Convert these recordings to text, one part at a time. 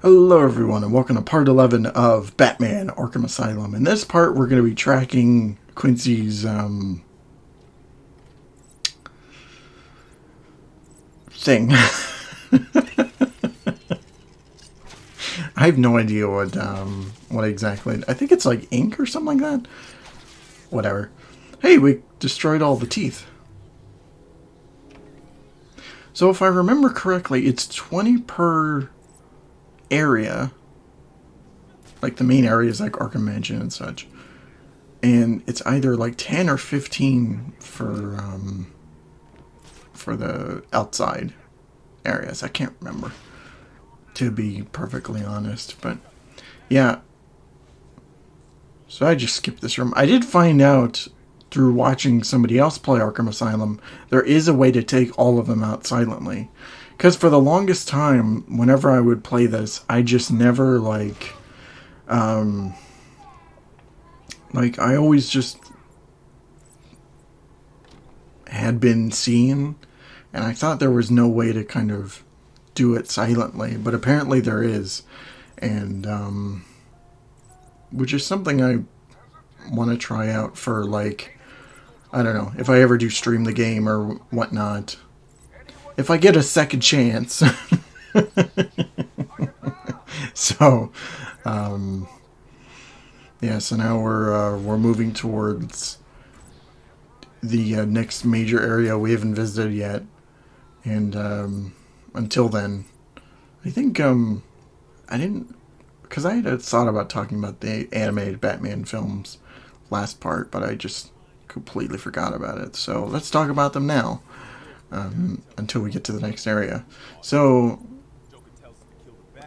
Hello everyone and welcome to part 11 of Batman Arkham Asylum. In this part we're going to be tracking Quincy's thing. I have no idea what exactly. I think it's like ink or something like that. Whatever. Hey, we destroyed all the teeth. So if I remember correctly, it's 20 per area. Like the main areas like Arkham Mansion and such. And it's either like 10 or 15 for the outside areas. I can't remember, to be perfectly honest, but yeah. So I just skipped this room. I did find out through watching somebody else play Arkham Asylum, there is a way to take all of them out silently. Because for the longest time, whenever I would play this, I just never like I always just had been seen, and I thought there was no way to kind of do it silently, but apparently there is, and which is something I want to try out for, like, I don't know, if I ever do stream the game or whatnot. If I get a second chance. So, yeah, so now we're moving towards the next major area we haven't visited yet. And until then, I think I didn't, because I had thought about talking about the animated Batman films last part, but I just completely forgot about it. So let's talk about them now, until we get to the next area. So,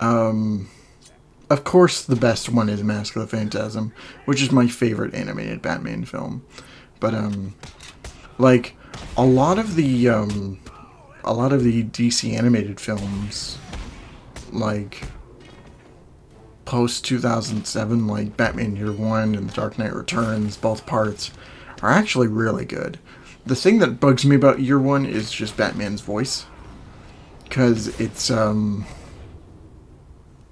of course, the best one is Mask of the Phantasm, which is my favorite animated Batman film. But like a lot of the DC animated films, like post 2007, like Batman Year One and The Dark Knight Returns, both parts are actually really good. The thing that bugs me about Year One is just Batman's voice, because it's Ben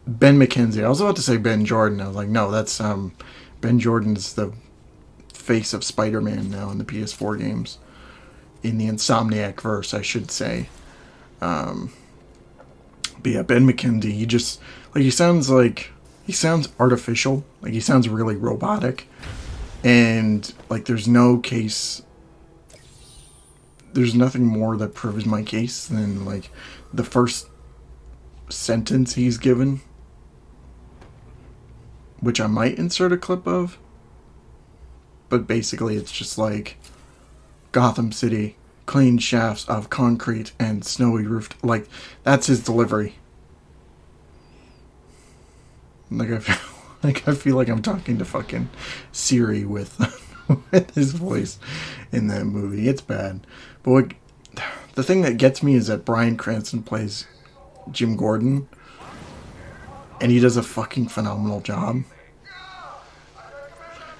McKenzie. I was about to say Ben Jordan. I was like, no, that's Ben Jordan's the face of Spider-Man now in the PS4 games, in the Insomniac verse, I should say. But yeah, Ben McKenzie. He just he sounds artificial. Like, he sounds really robotic, and like there's nothing more that proves my case than like the first sentence he's given, which I might insert a clip of. But basically it's just like, Gotham City, clean shafts of concrete and snowy roofed. Like, that's his delivery. Like, I feel like I'm talking to fucking Siri with with his voice in that movie. It's bad. But what, the thing that gets me is that Bryan Cranston plays Jim Gordon, and he does a fucking phenomenal job.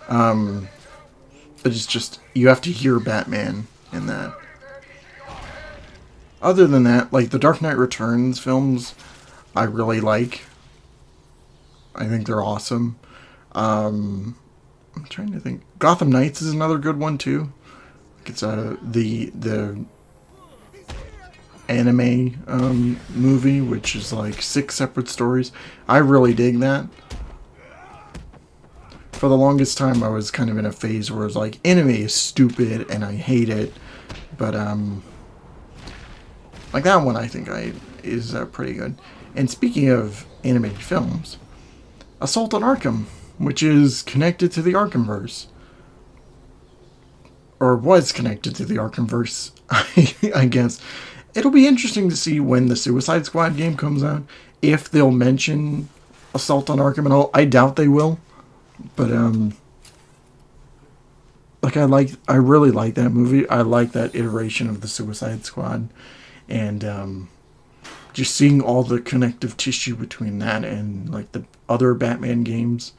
But it's just, you have to hear Batman in that. Other than that, like the Dark Knight Returns films, I really like. I think they're awesome. I'm trying to think. Gotham Knights is another good one too. It's the anime movie, which is like 6 separate stories. I really dig that. For the longest time, I was kind of in a phase where it was like, anime is stupid and I hate it. But like that one, I think is pretty good. And speaking of animated films, Assault on Arkham, which is connected to the Arkhamverse, or was connected to the Arkhamverse, I guess. It'll be interesting to see when the Suicide Squad game comes out, if they'll mention Assault on Arkham at all. I doubt they will, but like I really like that movie. I like that iteration of the Suicide Squad, and just seeing all the connective tissue between that and like the other Batman games,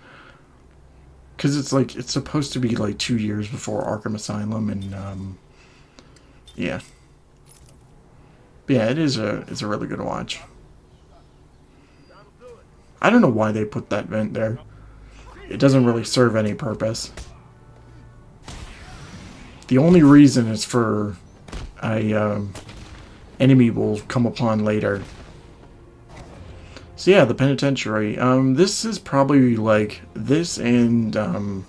because it's supposed to be like 2 years before Arkham Asylum, and yeah. But yeah, it's a really good watch. I don't know why they put that vent there. It doesn't really serve any purpose. The only reason is for a enemy will come upon later. So yeah, the penitentiary. This is probably like this and the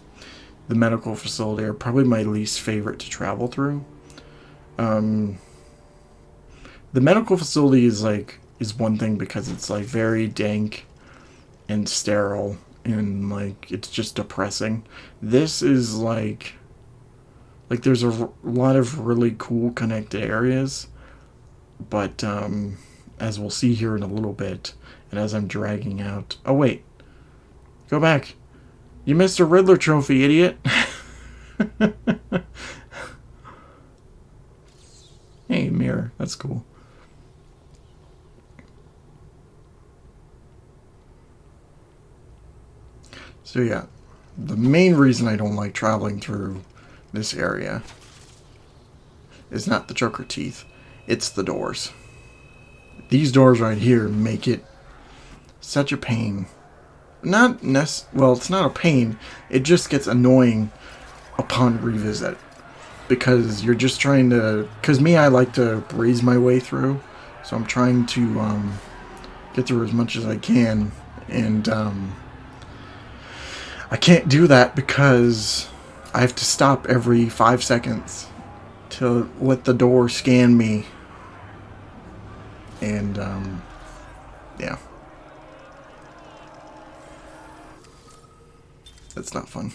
medical facility are probably my least favorite to travel through. The medical facility is one thing because it's like very dank and sterile and like it's just depressing. This is like there's a lot of really cool connected areas, but as we'll see here in a little bit, and as I'm dragging out. Oh wait, go back. You missed a Riddler trophy, idiot. Hey, mirror. That's cool. So yeah, the main reason I don't like traveling through this area is not the Joker teeth. It's the doors. These doors right here make it such a pain. Well, it's not a pain. It just gets annoying upon revisit. Because you're just trying to... Because me, I like to breeze my way through. So I'm trying to get through as much as I can. And I can't do that because I have to stop every 5 seconds to let the door scan me. And, yeah. That's not fun.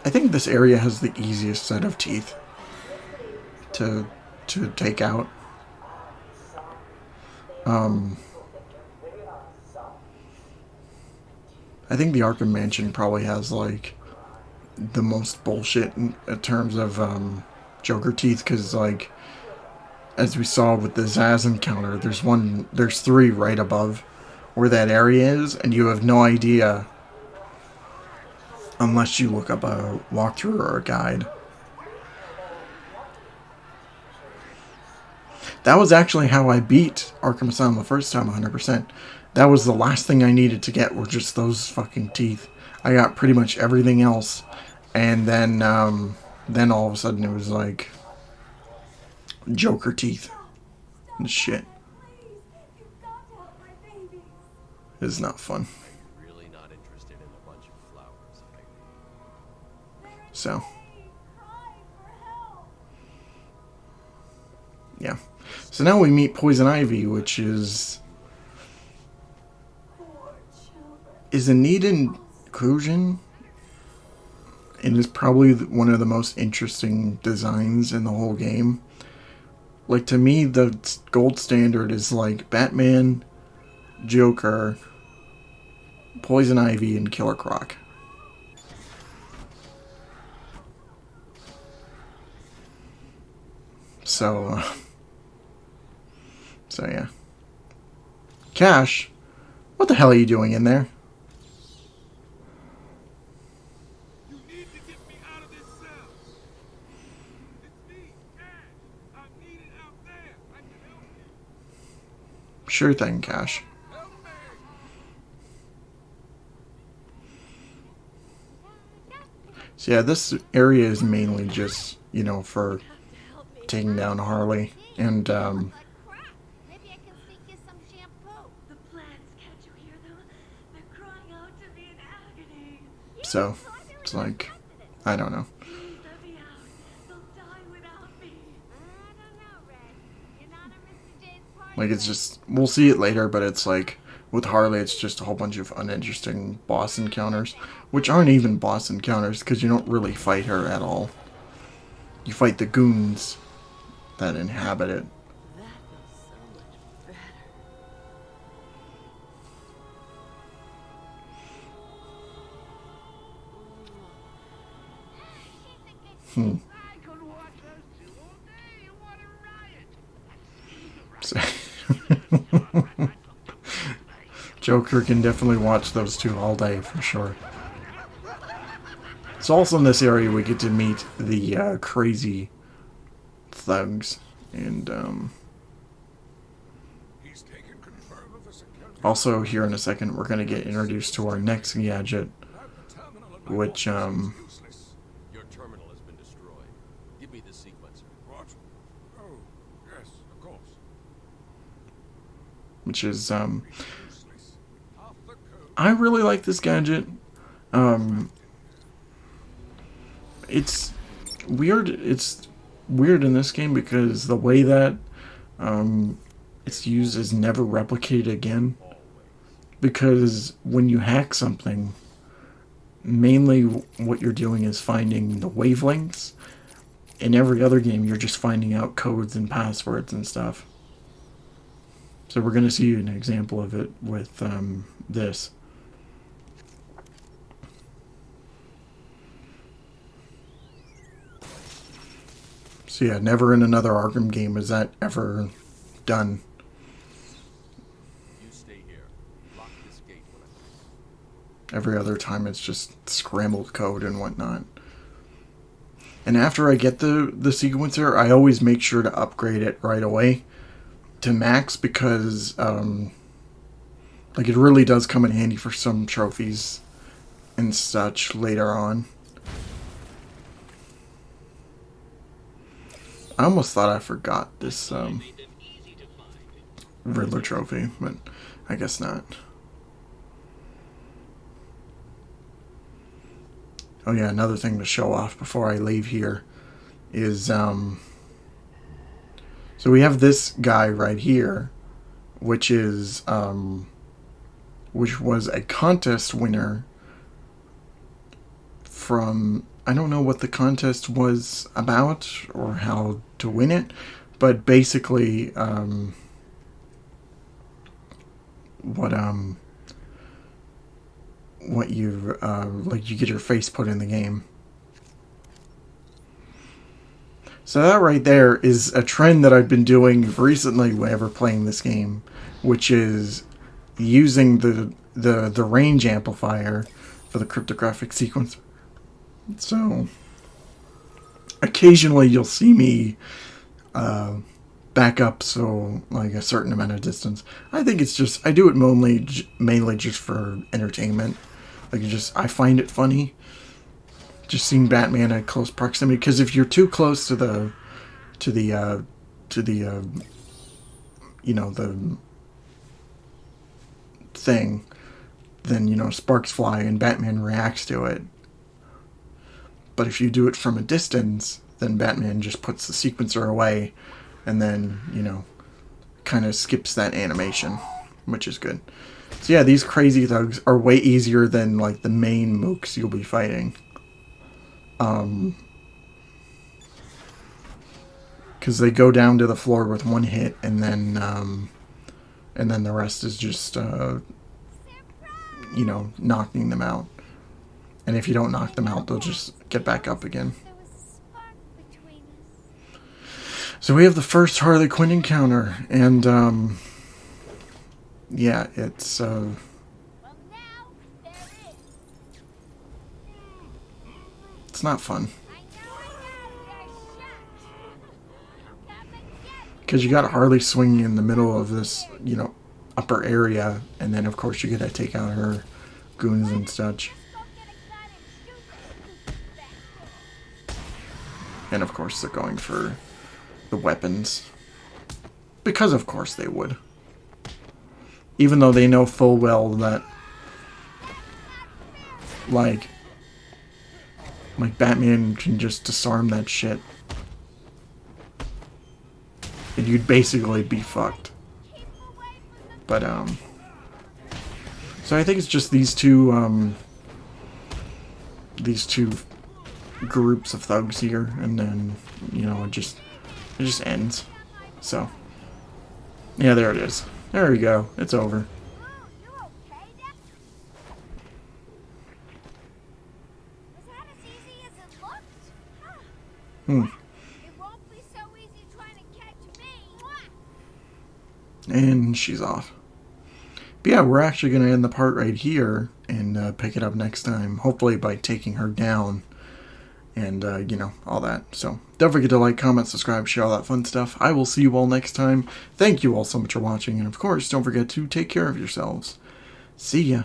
I think this area has the easiest set of teeth to take out. I think the Arkham Mansion probably has like the most bullshit in terms of Joker teeth, because like as we saw with the Zaz encounter, there's 3 right above where that area is, and you have no idea unless you look up a walkthrough or a guide. That was actually how I beat Arkham Asylum the first time 100%. That was the last thing I needed to get were just those fucking teeth. I got pretty much everything else. And then all of a sudden it was like Joker teeth and shit. It's not fun. So, yeah. So now we meet Poison Ivy, which is a neat inclusion, and is probably one of the most interesting designs in the whole game. Like, to me, the gold standard is like Batman, Joker, Poison Ivy, and Killer Croc. So yeah. Cash, what the hell are you doing in there? You need to get me out of this cell. It's me, Cash. I'm needed out there. I can help you. Sure thing, Cash. Help me. So yeah, this area is mainly just, you know, for taking down Harley, and Maybe I can sneak you some shampoo. The plants, can't you hear them? They're crying out to me in agony. so it's like, I don't know. Please let me out. They'll die without me. I don't know, Red. You're not a Mr. J's party. Like, it's just, we'll see it later, but it's like, with Harley, it's just a whole bunch of uninteresting boss encounters, which aren't even boss encounters, because you don't really fight her at all. You fight the goons that inhabit it. That feels so much better. I could watch those two all day and what a riot. So Joker can definitely watch those two all day, for sure. So also in this area we get to meet the crazy thugs. And He's taken control of the security. also here in a second we're going to get introduced to our next gadget, The terminal at my which office is useless. Your terminal has been destroyed. Give me the sequencer. What? Oh, yes, of course. which is Useless. Half the code. I really like this gadget. It's weird. It's weird in this game because the way that it's used is never replicated again. Because when you hack something, mainly what you're doing is finding the wavelengths. In every other game, you're just finding out codes and passwords and stuff. So we're going to see an example of it with this. So yeah, never in another Arkham game is that ever done. You stay here. Lock this gate when I Every other time it's just scrambled code and whatnot. And after I get the sequencer, I always make sure to upgrade it right away to max because like it really does come in handy for some trophies and such later on. I almost thought I forgot this Riddler trophy, but I guess not. Oh yeah, another thing to show off before I leave here is so we have this guy right here, which is which was a contest winner from, I don't know what the contest was about or how to win it, but basically what you like, you get your face put in the game. So that right there is a trend that I've been doing recently whenever playing this game, which is using the range amplifier for the cryptographic sequence. So occasionally you'll see me back up so like a certain amount of distance. I think it's just, I do it mainly just for entertainment. Like I find it funny just seeing Batman at close proximity, because if you're too close to the you know, the thing, then, you know, sparks fly and Batman reacts to it. But if you do it from a distance, then Batman just puts the sequencer away and then, you know, kind of skips that animation, which is good. So yeah, these crazy thugs are way easier than like the main mooks you'll be fighting. Because they go down to the floor with one hit, and then the rest is just you know, knocking them out. And if you don't knock them out, they'll just get back up again. There was a spark between us. So we have the first Harley Quinn encounter, and yeah, it's Well, now there is. it's not fun. I know they're shot. Come and get Because you got Harley swinging in the middle of this, you know, upper area, and then of course you gotta take out her goons and such. Go get a gun and shoot them. And of course they're going for the weapons. Because of course they would. Even though they know full well that like Batman can just disarm that shit. And you'd basically be fucked. But so I think it's just these two groups of thugs here, and then, you know, it just ends. So yeah, there it is. There we go. It's over. Oh, you okay now? Was that as easy as it looked? Huh. It won't be so easy trying to catch me. And she's off. But yeah, we're actually going to end the part right here and pick it up next time. Hopefully by taking her down and you know, all that. So don't forget to like, comment, subscribe, share, all that fun stuff. I will see you all next time. Thank you all so much for watching, and of course, don't forget to take care of yourselves. See ya.